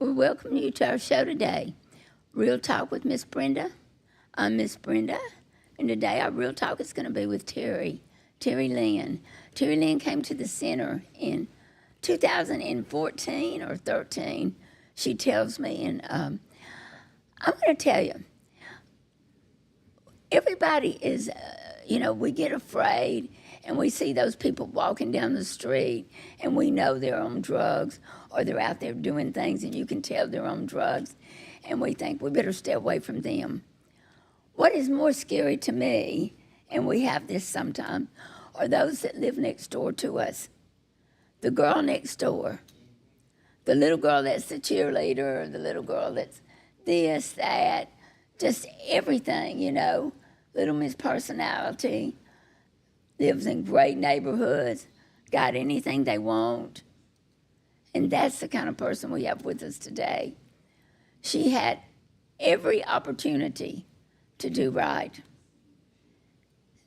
We welcome you to our show today, Real Talk with Miss Brenda. I'm Miss Brenda, and today our Real Talk is going to be with Terri Lynn. Terri Lynn came to the center in 2014 or 13, she tells me, and I'm going to tell you, everybody is, we get afraid and we see those people walking down the street and we know they're on drugs or they're out there doing things and you can tell they're on drugs and we think we better stay away from them. What is more scary to me, and we have this sometimes, are those that live next door to us. The girl next door, the little girl that's the cheerleader, or the little girl that's this, that, just everything, Little Miss Personality, lives in great neighborhoods, got anything they want. And that's the kind of person we have with us today. She had every opportunity to do right.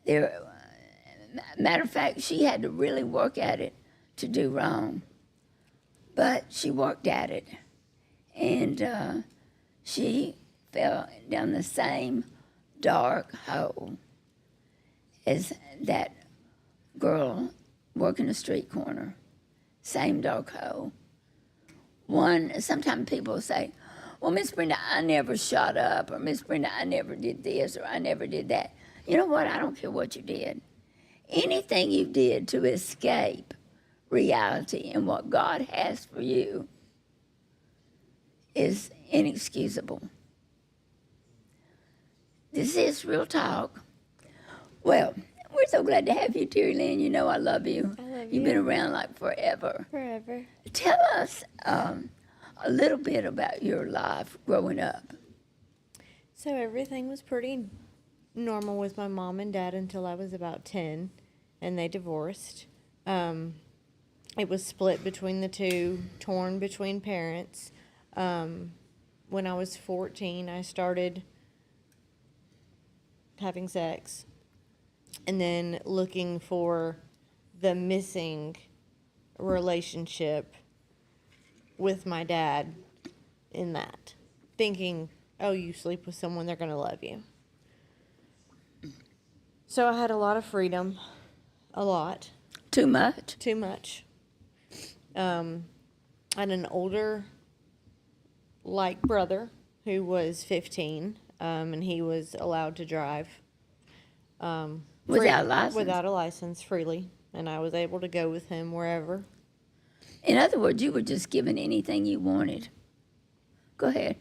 Matter of fact, she had to really work at it to do wrong. But she worked at it. And she fell down the same dark hole as that girl working a street corner. Same dark hole. Sometimes people say, well, Miss Brenda, I never shot up, or Miss Brenda, I never did this, or I never did that. You know what? I don't care what you did. Anything you did to escape reality and what God has for you is inexcusable. This is Real Talk. Well, we're so glad to have you, Terri Lynn. You know I love you. I love you. You've been around like forever. Forever. Tell us a little bit about your life growing up. So everything was pretty normal with my mom and dad until I was about 10, and they divorced. It was split between the two, torn between parents. When I was 14, I started having sex and then looking for the missing relationship with my dad in that, thinking, oh, you sleep with someone, they're going to love you. So I had a lot of freedom, a lot. Too much? Too much. I had an older, brother who was 15, and he was allowed to drive. Without a license? Without a license, freely. And I was able to go with him wherever. In other words, you were just given anything you wanted. Go ahead.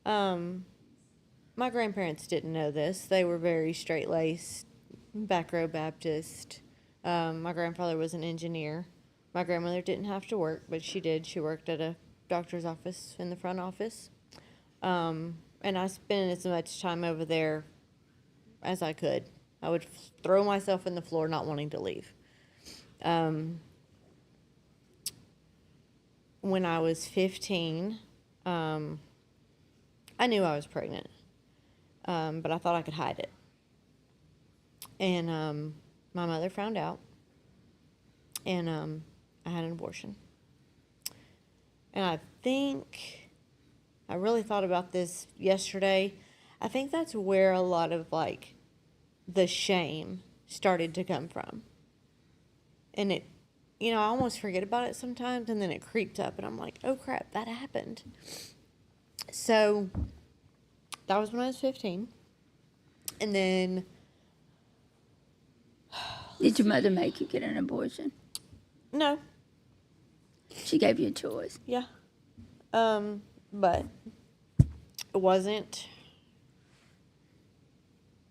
My grandparents didn't know this. They were very straight-laced, back row Baptist. My grandfather was an engineer. My grandmother didn't have to work, but she did. She worked at a doctor's office in the front office. And I spent as much time over there as I could. I would throw myself in the floor not wanting to leave. When I was 15, I knew I was pregnant, but I thought I could hide it. And my mother found out, and I had an abortion. And I really thought about this yesterday. I think that's where a lot of, the shame started to come from. And it, I almost forget about it sometimes, and then it creeps up, and I'm like, oh, crap, that happened. So that was when I was 15. And then... Did your mother make you get an abortion? No. She gave you a choice? Yeah. But it wasn't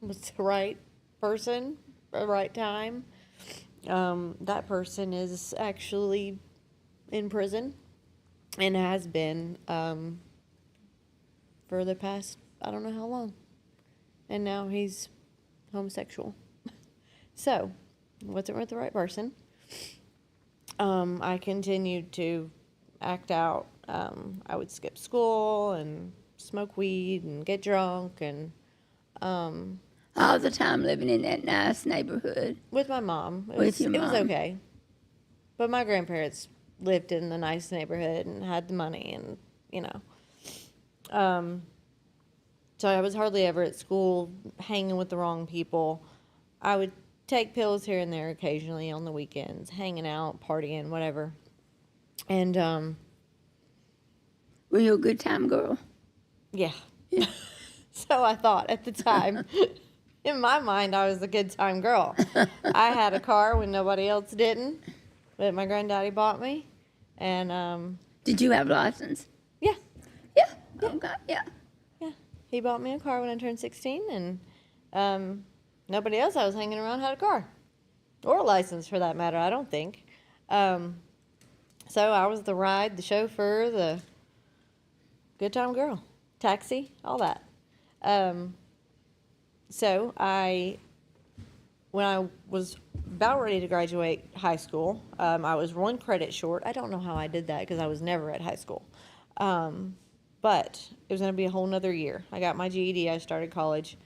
the right person, the right time. That person is actually in prison and has been for the past, I don't know how long. And now he's homosexual. So, wasn't with the right person. I continued to act out. I would skip school and smoke weed and get drunk and... all the time living in that nice neighborhood. With my mom. With your mom. It was okay. But my grandparents lived in the nice neighborhood and had the money, and you know. So I was hardly ever at school hanging with the wrong people. I would take pills here and there occasionally on the weekends, hanging out, partying, whatever. And Were you a good time girl? yeah. So I thought at the time. In my mind, I was a good time girl. I had a car when nobody else didn't, that my granddaddy bought me. And Did you have license? yeah, Yeah. Okay. Yeah. yeah. He bought me a car when I turned 16, and nobody else I was hanging around had a car. Or a license, for that matter, I don't think. So I was the ride, the chauffeur, the good time girl, taxi, all that. So when I was about ready to graduate high school, I was 1 credit short. I don't know how I did that because I was never at high school. But it was going to be a whole nother year. I got my GED. I started college.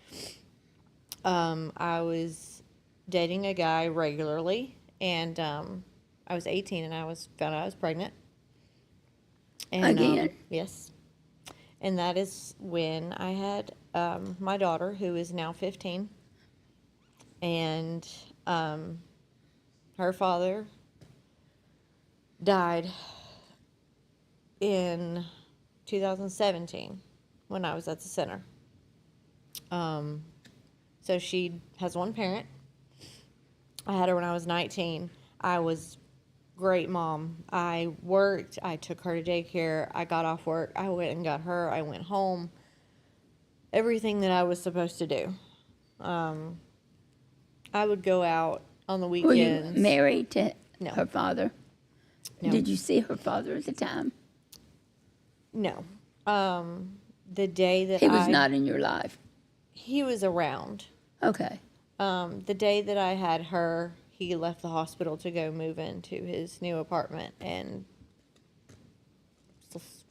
I was dating a guy regularly, and I was 18, and found out I was pregnant. And, Again? yes. And that is when I had my daughter, who is now 15. And her father died in 2017 when I was at the center. So she has one parent. I had her when I was 19. I was great mom. I worked. I took her to daycare. I got off work. I went and got her. I went home. Everything that I was supposed to do. I would go out on the Were you weekends. married to No. her father? No. Did you see her father at the time? No. The day that He was not in your life. he was around. Okay. The day that I had her, he left the hospital to go move into his new apartment and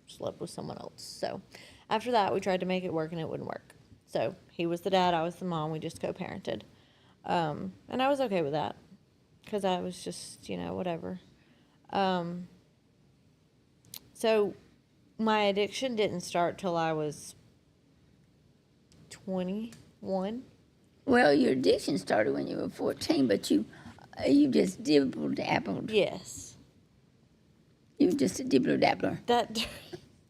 slept with someone else. So after that, we tried to make it work and it wouldn't work. So he was the dad, I was the mom. We just co-parented. And I was okay with that because I was just, whatever. So my addiction didn't start till I was 21. Well, your addiction started when you were 14, but you just dibble-dabbled. Yes. You were just a dibbler-dabbler. That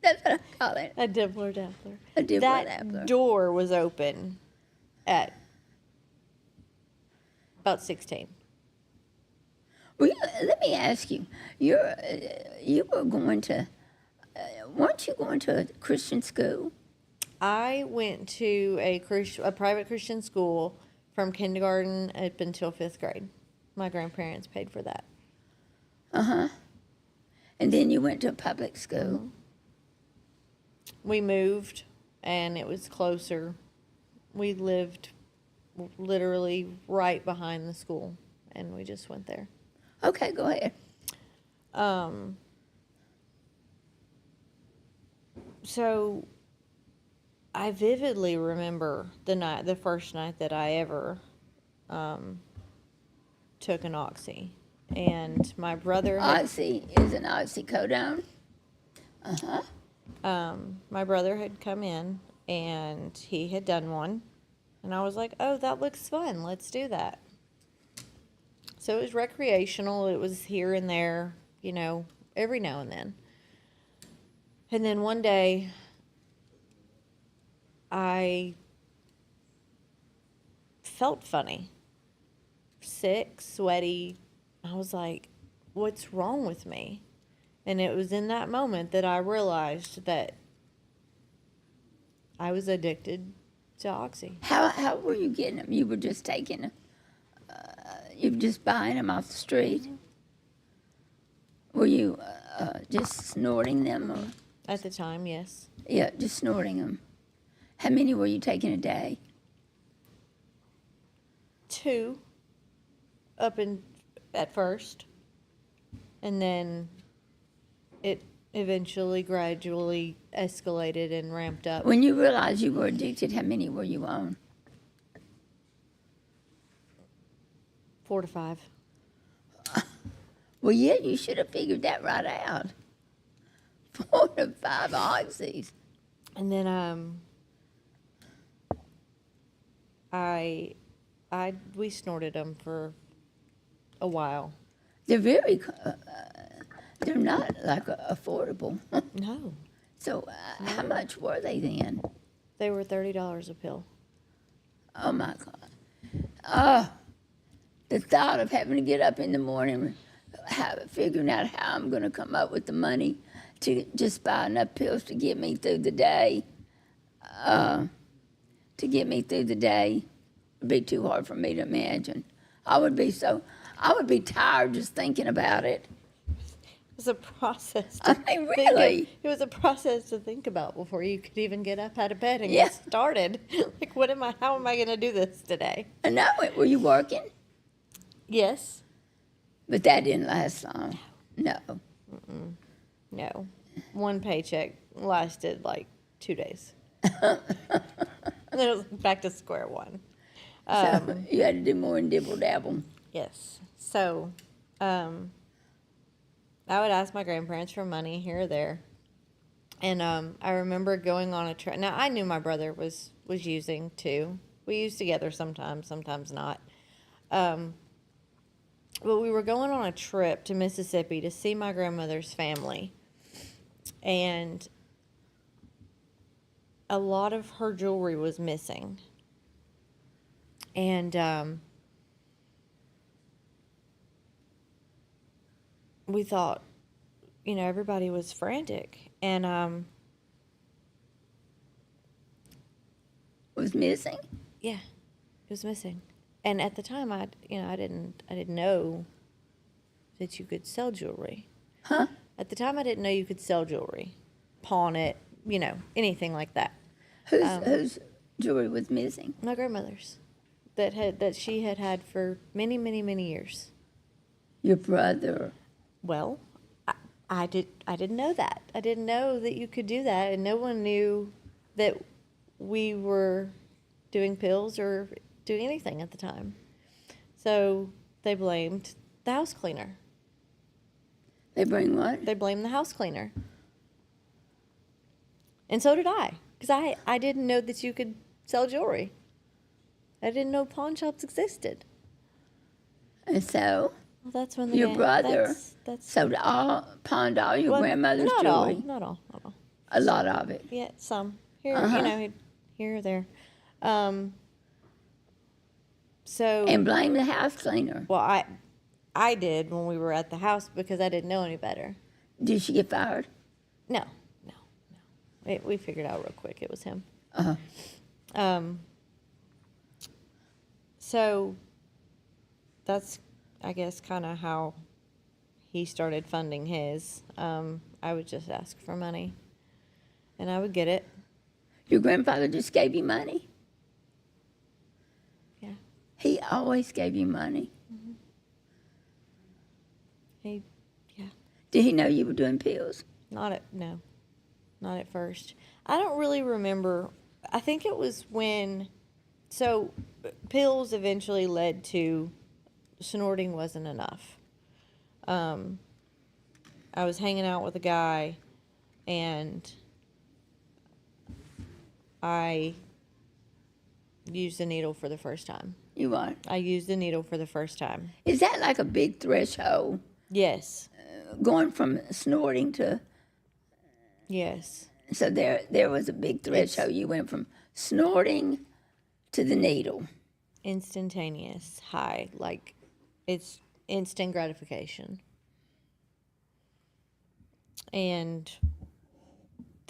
That's what I call it. a dibbler dabbler. A dibbler That dabbler. door was open at about 16. Well, let me ask you. You were going to, weren't you going to a Christian school? I went to a private Christian school from kindergarten up until 5th grade. My grandparents paid for that. Uh-huh. And then you went to a public school. We moved, and it was closer. We lived literally right behind the school, and we just went there. Okay, go ahead. So I vividly remember the first night that I ever took an oxy, and my brother Oxy is an oxycodone. my brother had come in, and he had done one, and I was like, "Oh, that looks fun. Let's do that." So it was recreational. It was here and there, every now and then. And then one day, I felt funny, sick, sweaty. I was like, what's wrong with me? And it was in that moment that I realized that I was addicted to Oxy. How were you getting them? You were just taking, you were just buying them off the street? Were you just snorting them? Or? At the time, yes. Yeah, just snorting them. How many were you taking a day? 2 at first. And then it eventually gradually escalated and ramped up. When you realized you were addicted, how many were you on? 4 to 5. Well, yeah, you should have figured that right out. 4 to 5 oxys. And then we snorted them for a while. They're very, they're not like affordable. No, So how much were they then? they were $30 a pill. Oh my God. The thought of having to get up in the morning, figuring out how I'm going to come up with the money to just buy enough pills to get me through the day, would be too hard for me to imagine. I would be tired just thinking about it. It was a process. I mean, really. It was a process to think about before you could even get up out of bed and Yeah. get started. Like, how am I going to do this today? I know it. Were you working? Yes. But that didn't last long. No. No. One paycheck lasted like 2 days. And then it was back to square one. So you had to do more than dibble dabble. Yes. So, I would ask my grandparents for money here or there. And I remember going on a trip. Now, I knew my brother was using too. We used together sometimes, sometimes not. But we were going on a trip to Mississippi to see my grandmother's family. And a lot of her jewelry was missing. And we thought, everybody was frantic. And Was missing? yeah, it was missing. And at the time, I didn't know that you could sell jewelry. Huh? At the time, I didn't know you could sell jewelry, pawn it, anything like that. Whose jewelry was missing? My grandmother's, that she had for many, many, many years. Your brother. Well, I didn't know that. I didn't know that you could do that, and no one knew that we were doing pills or doing anything at the time. So they blamed the house cleaner. They bring what? They blamed the house cleaner. And so did I, because I didn't know that you could sell jewelry. I didn't know pawn shops existed. And so Well, that's when the your brother that's sold pawned all your grandmother's not jewelry. Not all. A lot of it. Yeah, some here, here or there. So And blame the house cleaner. well, I did when we were at the house because I didn't know any better. Did she get fired? No. We figured out real quick it was him. Uh-huh. So that's, I guess, kind of how he started funding his. I would just ask for money, and I would get it. Your grandfather just gave you money? Yeah. He always gave you money. Yeah. Did he know you were doing pills? Not at first. I don't really remember. I think it was when, so pills eventually led to snorting wasn't enough. I was hanging out with a guy, and I used a needle for the first time. You are? I used the needle for the first time. Is that like a big threshold? Yes. Going from snorting to... Yes. So there was a big threshold. You went from snorting to the needle. Instantaneous high. Like, it's instant gratification. And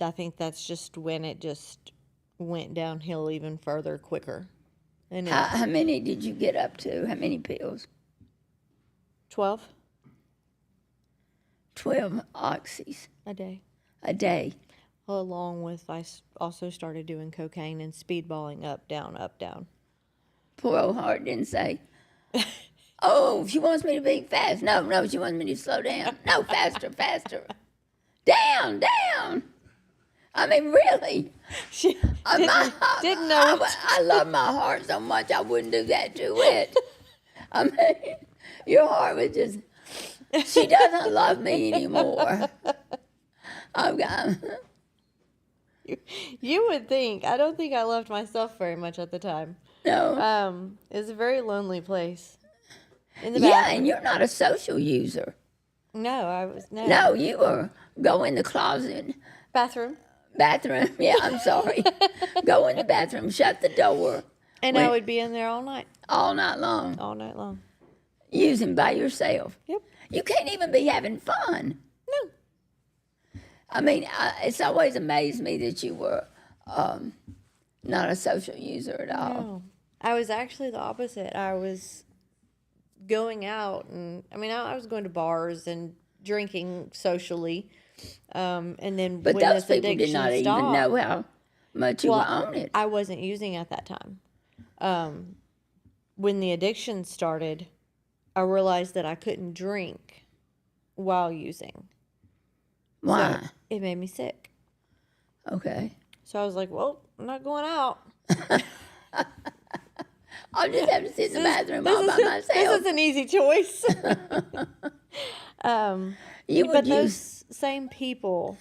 I think that's just when it just went downhill even further quicker. And How many did you get up to? How many pills? 12 12 oxys a day. a day. Along with, I also started doing cocaine and speedballing up, down. Poor old heart didn't say, oh, she wants me to be fast. No, she wants me to slow down. No, faster. Down. I mean, really. She didn't know. I love my heart so much I wouldn't do that to it. I mean, your heart was just, she doesn't love me anymore. I've got, You would think. I don't think I loved myself very much at the time. no. It was a very lonely place. In the Yeah, bathroom. and you're not a social user. No, I was no. No, you were go in the closet, Bathroom. bathroom. Yeah, I'm sorry. Go in the bathroom, shut the door And I would be in there all night. all night long, All night long. using by yourself. Yep. You can't even be having fun. No. I mean, it's always amazed me that you were not a social user at all. No. I was actually the opposite. I was going out and I was going to bars and drinking socially. And then But when those this people did not addiction even stopped, know how much you were on it. I wasn't using at that time. When the addiction started, I realized that I couldn't drink while using. Why? So it made me sick. Okay. So I was like, well, I'm not going out. I'll just have to sit in the bathroom all by myself. This is an easy choice. You would But use, those same people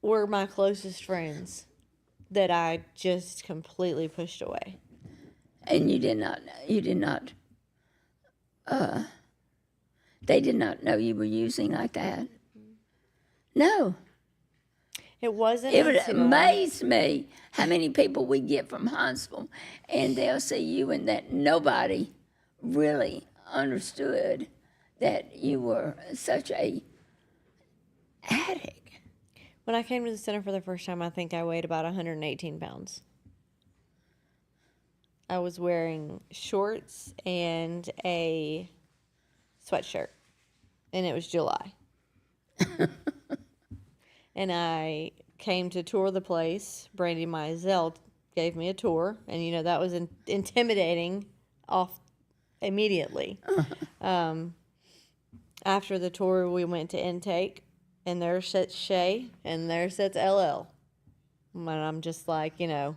were my closest friends that I just completely pushed away. and you did not, they did not know you were using like that. No. It wasn't It would until amaze me how many people we get from Huntsville, and they'll see you, and that nobody really understood that you were such a addict. when I came to the center for the first time, I think I weighed about 118 pounds. I was wearing shorts and a sweatshirt, and it was July. And I came to tour the place. Brandy Mizell gave me a tour, and that was intimidating off immediately. After the tour, we went to intake, and there sits Shay, and there sits LL. And I'm just like, How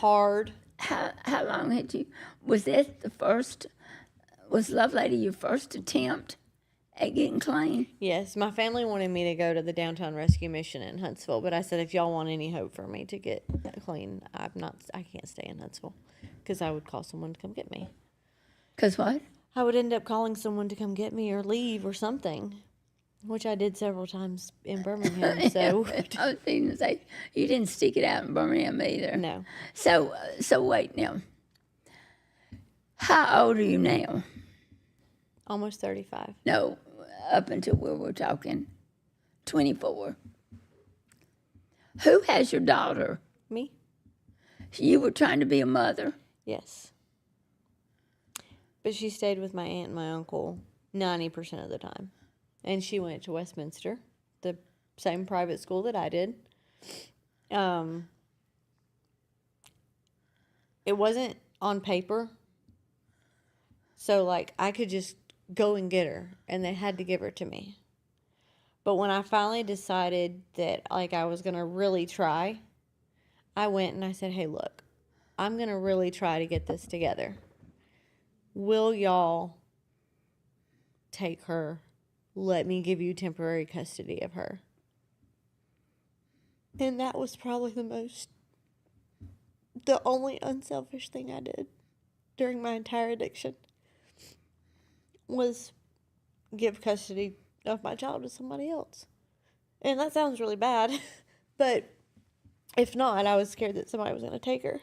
hard. how long had you? Was that the first? Was Love Lady your first attempt at getting clean? Yes, my family wanted me to go to the Downtown Rescue Mission in Huntsville, but I said, if y'all want any hope for me to get clean, I can't stay in Huntsville because I would call someone to come get me. 'Cause what? I would end up calling someone to come get me or leave or something, which I did several times in Birmingham. So I was going to say you didn't stick it out in Birmingham either. no, So wait now. How old are you now? almost 35. No, up until where we're talking, 24. Who has your daughter? Me? You were trying to be a mother. Yes. But she stayed with my aunt and my uncle 90% of the time. And she went to Westminster, the same private school that I did. It wasn't on paper. So, I could just go and get her, and they had to give her to me. But when I finally decided that, I was going to really try, I went and I said, hey, look, I'm going to really try to get this together. Will y'all take her? Let me give you temporary custody of her. And that was probably the only unselfish thing I did during my entire addiction was give custody of my child to somebody else. And that sounds really bad, but if not, I was scared that somebody was going to take her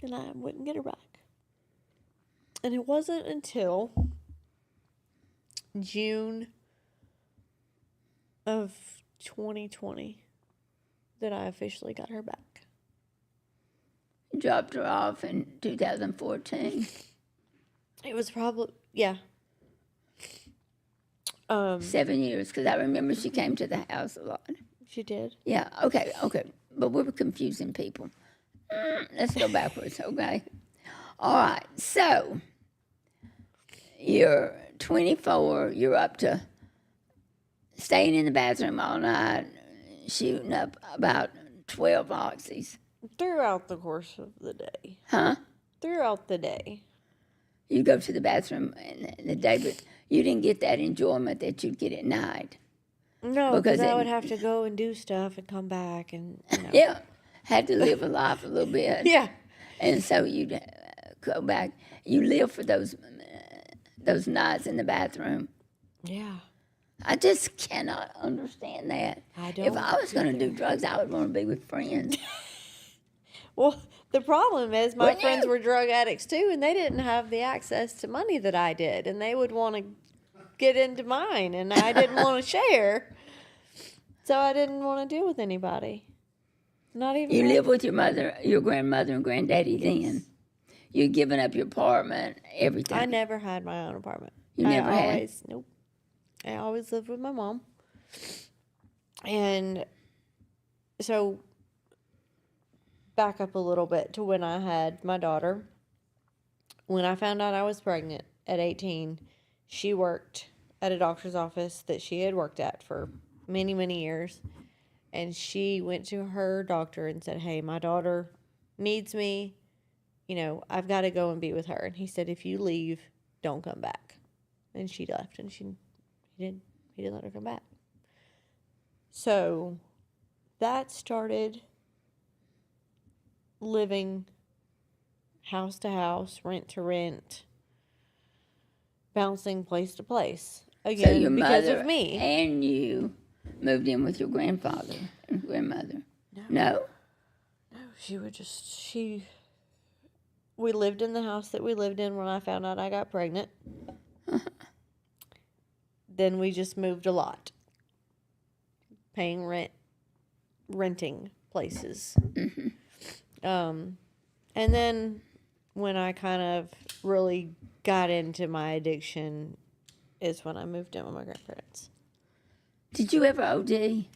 and I wouldn't get her back. And it wasn't until June of 2020 that I officially got her back. You dropped her off in 2014. It was probably, yeah. 7 years, because I remember she came to the house a lot. She did. Yeah, okay. But we were confusing people. Let's go backwards, okay? All right, so you're 24, you're up to staying in the bathroom all night, shooting up about 12 oxys. Throughout the course of the day. Huh? Throughout the day. You go to the bathroom in the day, but you didn't get that enjoyment that you'd get at night. No, Because because I it- would have to go and do stuff and come back and, Yeah, had to live a life a little bit. Yeah. And so you'd go back. You live for those nights in the bathroom. Yeah. I just cannot understand that. I If don't I was going to do drugs, I would want to be with friends. Well, the problem is my Wouldn't friends you? were drug addicts too, and they didn't have the access to money that I did, and they would want to get into mine, and I didn't want to share, so I didn't want to deal with anybody. Not even You my- live with your mother, your grandmother, and granddaddy then. You're giving up your apartment, everything. I never had my own apartment. You never I had? always, Nope. I always lived with my mom. And so, back up a little bit to when I had my daughter. When I found out I was pregnant at 18, she worked at a doctor's office that she had worked at for many, many years. And she went to her doctor and said, "Hey, my daughter needs me. I've got to go and be with her." And he said, "If you leave, don't come back." And she left, and he didn't let her come back. So that started living house to house, rent to rent, bouncing place to place. So Again, your because mother of me. and you moved in with your grandfather and grandmother. No? No, we lived in the house that we lived in when I found out I got pregnant. Then we just moved a lot. Paying rent, renting places. And then when I kind of really got into my addiction is when I moved in with my grandparents. Did you ever OD?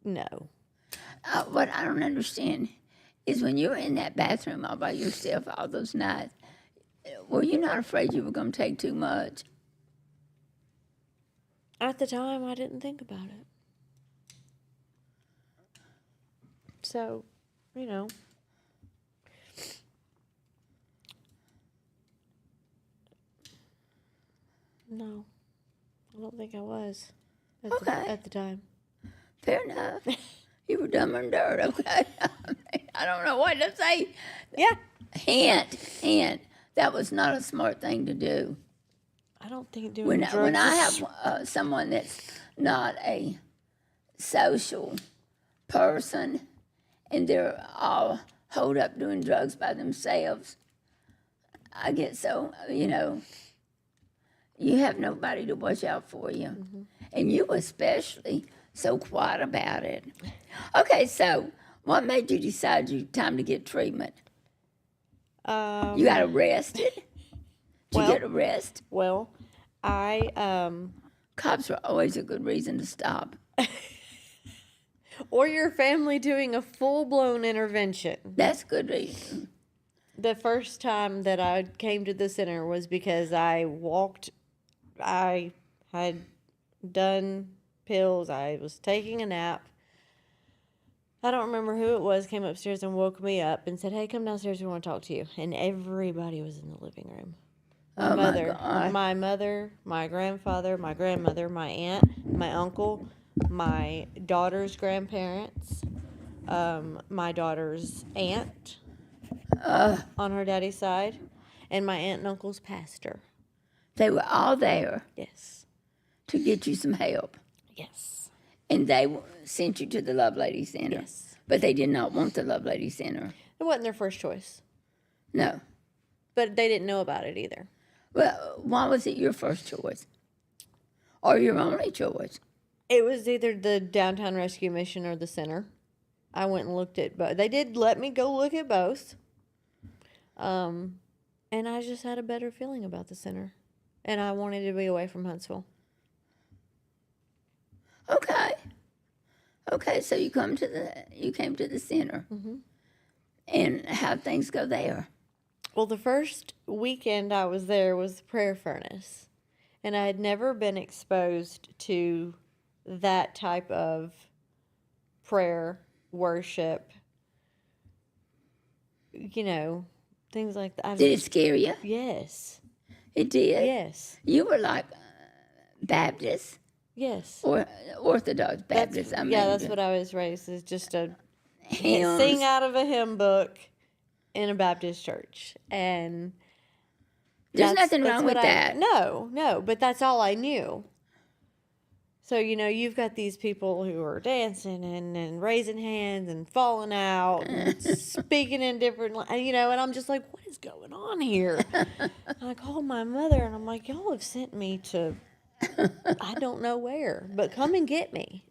No. What I don't understand is when you were in that bathroom all by yourself all those nights, were you not afraid you were going to take too much? At the time, I didn't think about it. So, no, I don't think I was Okay. at the time. Fair enough. You were dumb and dirt, okay? I don't know what to say. Yeah. Hint. That was not a smart thing to do. I don't think doing When drugs I is- have someone that's not a social person and they're all holed up doing drugs by themselves, I get so, you have nobody to watch out for you. And you especially so quiet about it. Okay, so what made you decide you time to get treatment? You got arrested? Did Well- you get arrested? Well, I Cops are always a good reason to stop. or your family doing a full-blown intervention. That's a good reason. The first time that I came to the center was because I had done pills. I was taking a nap. I don't remember who it was, came upstairs and woke me up and said, "Hey, come downstairs, we want to talk to you." And everybody was in the living room. Oh, my God. My mother, my grandfather, my grandmother, my aunt, my uncle, my daughter's grandparents, my daughter's aunt on her daddy's side, and my aunt and uncle's pastor. They were all there Yes. to get you some help. Yes. And they sent you to the Love Lady Center. Yes. But they did not want the Love Lady Center. It wasn't their first choice, No. but they didn't know about it either. Well, why was it your first choice? Or your only choice? It was either the Downtown Rescue Mission or the center. I went and looked at both. They did let me go look at both. And I just had a better feeling about the center. And I wanted to be away from Huntsville. Okay, so you came to the center. Mm-hmm. And how'd things go there? Well, the first weekend I was there was the prayer furnace. And I had never been exposed to that type of prayer, worship, things like that. Did it scare you? Yes. It did? Yes. You were like Baptist Yes. or Orthodox Baptist. That's what I was raised as, just a Hymns. sing out of a hymn book in a Baptist church. And There's nothing wrong with that. No, but that's all I knew. So, you've got these people who are dancing and raising hands and falling out and speaking in different, and I'm just like, what is going on here? I called my mother and I'm like, y'all have sent me to, I don't know where, but come and get me.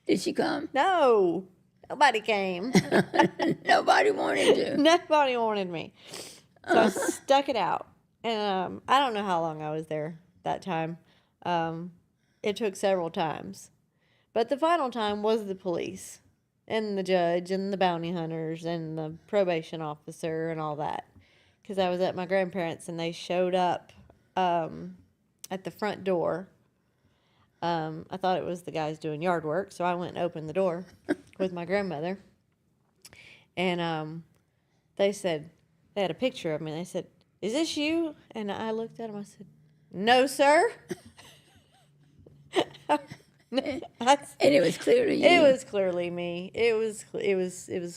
Did she come? No, nobody came. Nobody wanted to. Nobody wanted me. So I stuck it out. And I don't know how long I was there that time. It took several times. But the final time was the police and the judge and the bounty hunters and the probation officer and all that. Because I was at my grandparents' and they showed up at the front door. I thought it was the guys doing yard work, so I went and opened the door with my grandmother. And they said, they had a picture of me. They said, "Is this you?" And I looked at them. I said, "No, sir." And it was clearly you. It was clearly me. It was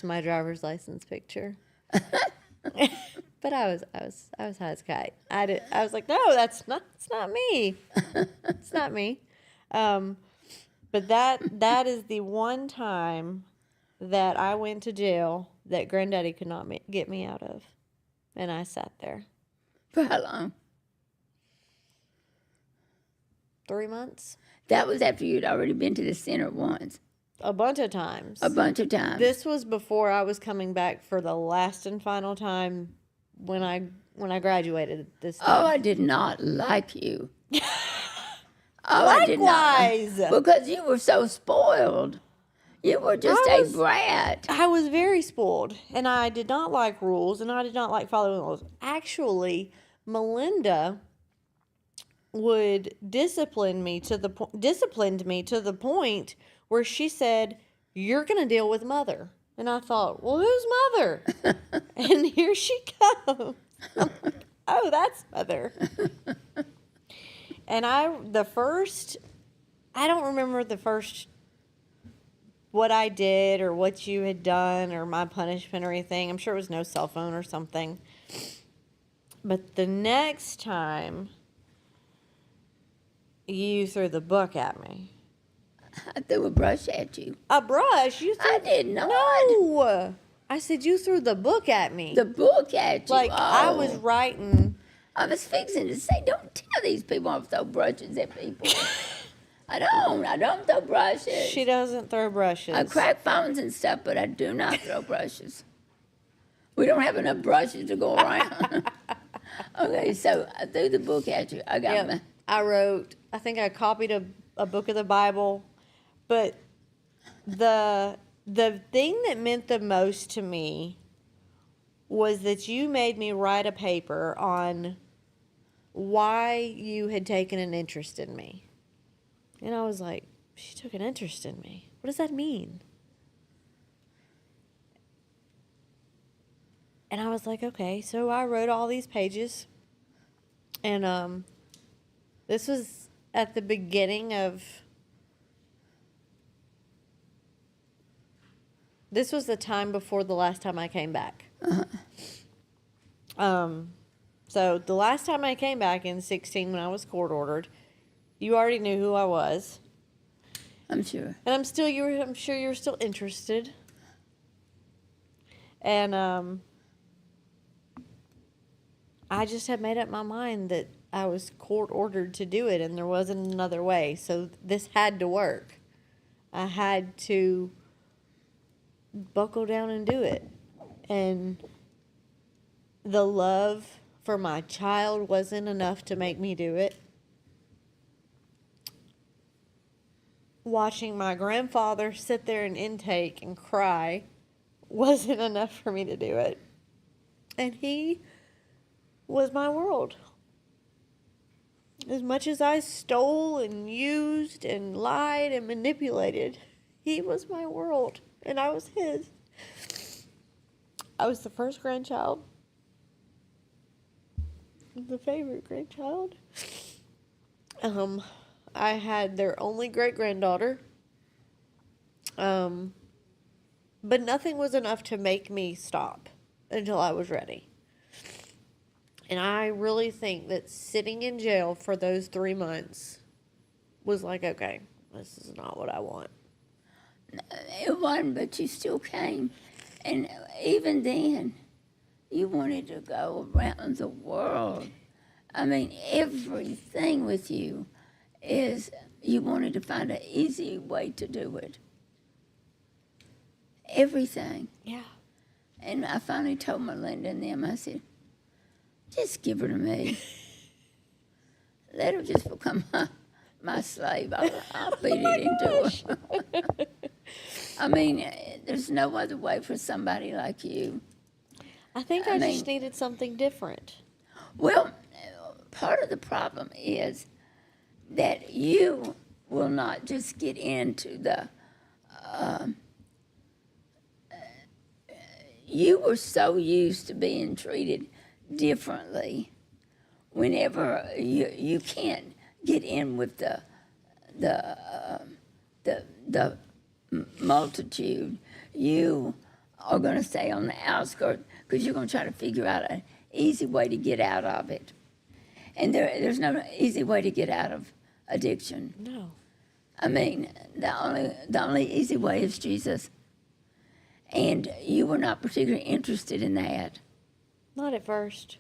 my driver's license picture. But I was high as a kite. I was like, no, it's not me. It's not me. But that is the one time that I went to jail that Granddaddy could not get me out of, and I sat there. For how long? 3 months. That was after you'd already been to the center once. A bunch of times. A bunch of times. This was before I was coming back for the last and final time when I graduated this time. Oh, I did not like you. Likewise. I did not. Because you were so spoiled. You were just a brat. I was very spoiled, and I did not like rules, and I did not like following rules. Actually, Melinda would disciplined me to the point where she said, "You're going to deal with Mother." And I thought, well, who's Mother? And here she comes. I'm like, oh, that's Mother. And I don't remember the first, what I did or what you had done or my punishment or anything. I'm sure it was no cell phone or something. But the next time, you threw the book at me. I threw a brush at you. A brush? I did not. No. I said you threw the book at me. The book at you. Like, I was writing. I was fixing to say, don't tell these people I throw brushes at people. I don't throw brushes. She doesn't throw brushes. I crack phones and stuff, but I do not throw brushes. We don't have enough brushes to go around. Okay, so I threw the book at you. I got I think I copied a book of the Bible, but the thing that meant the most to me was that you made me write a paper on why you had taken an interest in me. And I was like, she took an interest in me. What does that mean? And I was like, okay. So I wrote all these pages. And this was at the beginning of... This was the time before the last time I came back. So the last time I came back in 2016 when I was court ordered, you already knew who I was. I'm sure. And I'm sure you were still interested. And I just had made up my mind that I was court ordered to do it and there wasn't another way. So this had to work. I had to buckle down and do it. And the love for my child wasn't enough to make me do it. Watching my grandfather sit there in intake and cry wasn't enough for me to do it. And he was my world. As much as I stole and used and lied and manipulated, he was my world. And I was his. I was the first grandchild. the favorite grandchild. I had their only great-granddaughter. But nothing was enough to make me stop until I was ready. And I really think that sitting in jail for those 3 months was like, okay, this is not what I want. It wasn't, but you still came. And even then, you wanted to go around the world. I mean, everything with you is you wanted to find an easy way to do it. Everything. Yeah. And I finally told Melinda and them, I said, just give her to me. Let her just become my slave. I'll beat it into her. I mean, there's no other way for somebody like you. I think I just needed something different. Well, part of the problem is that you will not just get into the. You were so used to being treated differently. Whenever you can't get in with the multitude, you are going to stay on the outskirts because you're going to try to figure out an easy way to get out of it. And there's no easy way to get out of addiction. No. I mean, the only easy way is Jesus. And you were not particularly interested in that. Not at first.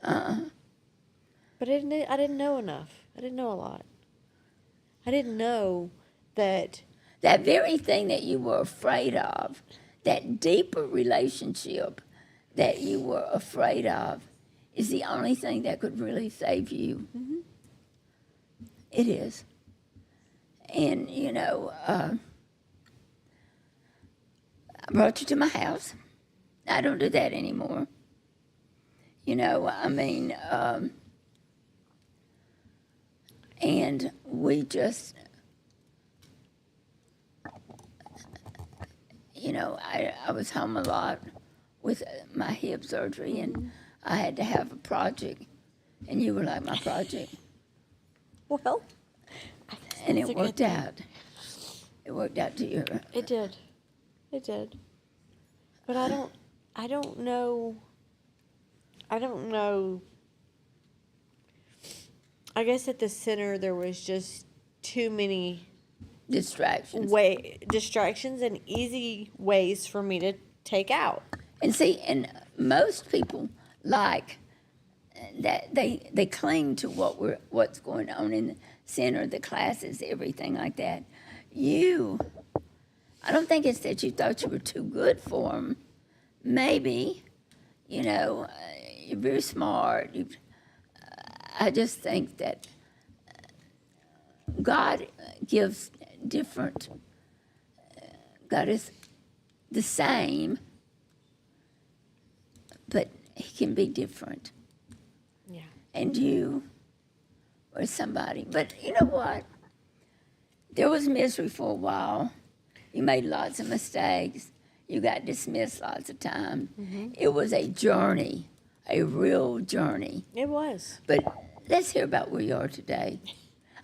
But I didn't know enough. I didn't know a lot. I didn't know that. That very thing that you were afraid of, that deeper relationship that you were afraid of, is the only thing that could really save you. Mm-hmm. It is. And, you know, I brought you to my house. I don't do that anymore. You know, I mean, and we just, you know, I was home a lot with my hip surgery, and I had to have a project, and you were like my project. Well, And it worked out. It worked out to your. It did. It did. But I don't know. I guess at the center there was just too many Distractions. distractions and easy ways for me to take out. And see, and most people like that they cling to what's going on in the center, the classes, everything like that. I don't think it's that you thought you were too good for them. Maybe, you know, you're very smart. I just think that God gives different. God is the same, but He can be different. Yeah. And you or somebody. But you know what? There was misery for a while. You made lots of mistakes. You got dismissed lots of times. Mm-hmm. It was a journey, a real journey. It was. But let's hear about where you are today.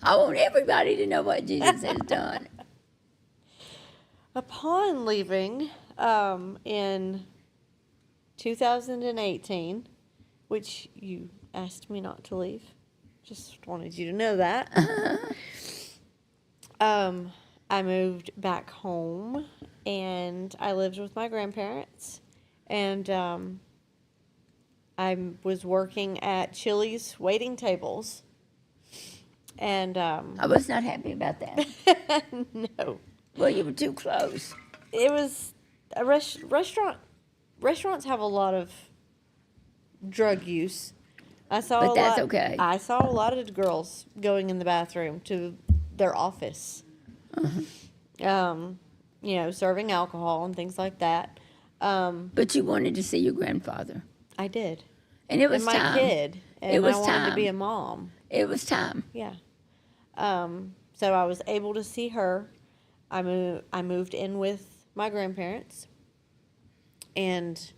I want everybody to know what Jesus has done. Upon leaving in 2018, which you asked me not to leave, just wanted you to know that. I moved back home, and I lived with my grandparents, and I was working at Chili's waiting tables, and I was not happy about that. no. Well, you were too close. It was a restaurant. Restaurants have a lot of drug use. But that's okay. I saw a lot of girls going in the bathroom to their office. Uh-huh. You know, serving alcohol and things like that. But you wanted to see your grandfather. I did. And it was my time. kid. And it was I wanted time. to be a mom. It was time. Yeah. So I was able to see her. I moved in with my grandparents. And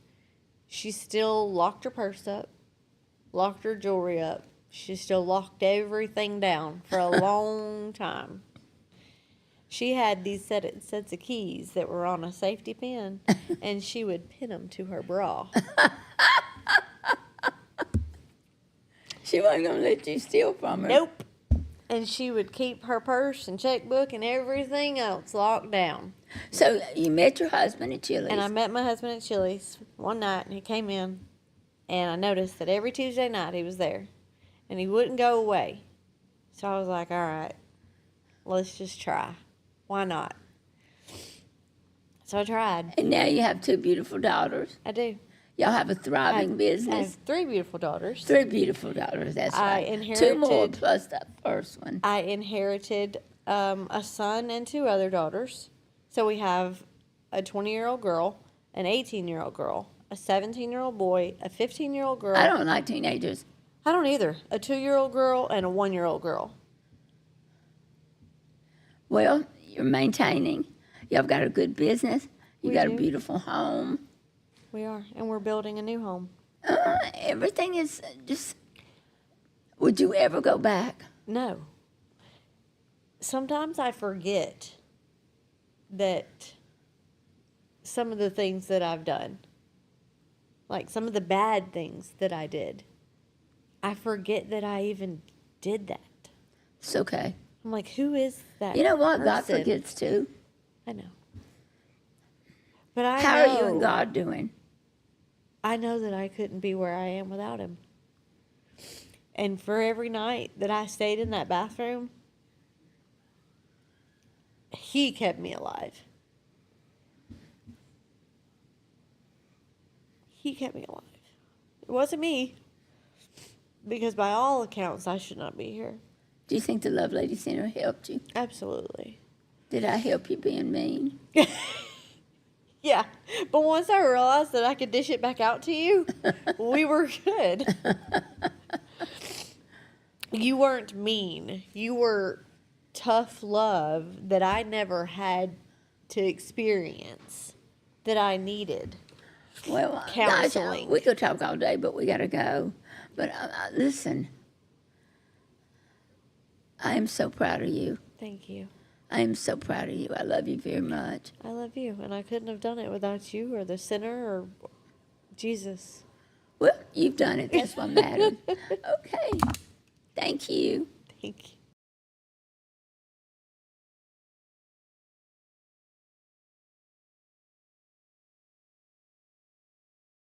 she still locked her purse up, locked her jewelry up. She still locked everything down for a long time. She had these sets of keys that were on a safety pin, and she would pin them to her bra. She wasn't going to let you steal from her. Nope. And she would keep her purse and checkbook and everything else locked down. So you met your husband at Chili's. And I met my husband at Chili's one night, and he came in, and I noticed that every Tuesday night he was there, and he wouldn't go away. So I was like, all right, let's just try. Why not? So I tried. And now you have 2 beautiful daughters. I do. Y'all have a thriving I have business. 3 beautiful daughters. 3 beautiful daughters, that's I right. 2 inherited- more plus the first one. I inherited a son and 2 other daughters. So we have a 20-year-old girl, an 18-year-old girl, a 17-year-old boy, a 15-year-old girl. I don't like teenagers. I don't either. A 2-year-old girl and a 1-year-old girl. Well, you're maintaining. Y'all got a good business. You We got do. a beautiful home. We are, and we're building a new home. Everything is just. Would you ever go back? No. Sometimes I forget that some of the things that I've done, like some of the bad things that I did, I forget that I even did that. It's okay. I'm like, who is that? You know what? God person? forgets too. I know. But I How know, are you and God doing? I know that I couldn't be where I am without him. And for every night that I stayed in that bathroom, he kept me alive. He kept me alive. It wasn't me. Because by all accounts, I should not be here. Do you think the Love Lady Center helped you? Absolutely. Did I help you being mean? Yeah. But once I realized that I could dish it back out to you, we were good. You weren't mean. You were tough love that I never had to experience, that I needed. Well, Counseling. Gosh, we could talk all day, but we got to go. But listen, I am so proud of you. Thank you. I am so proud of you. I love you very much. I love you, and I couldn't have done it without you or the center or Jesus. Well, you've done it. That's what mattered. Okay. Thank you. Thank you.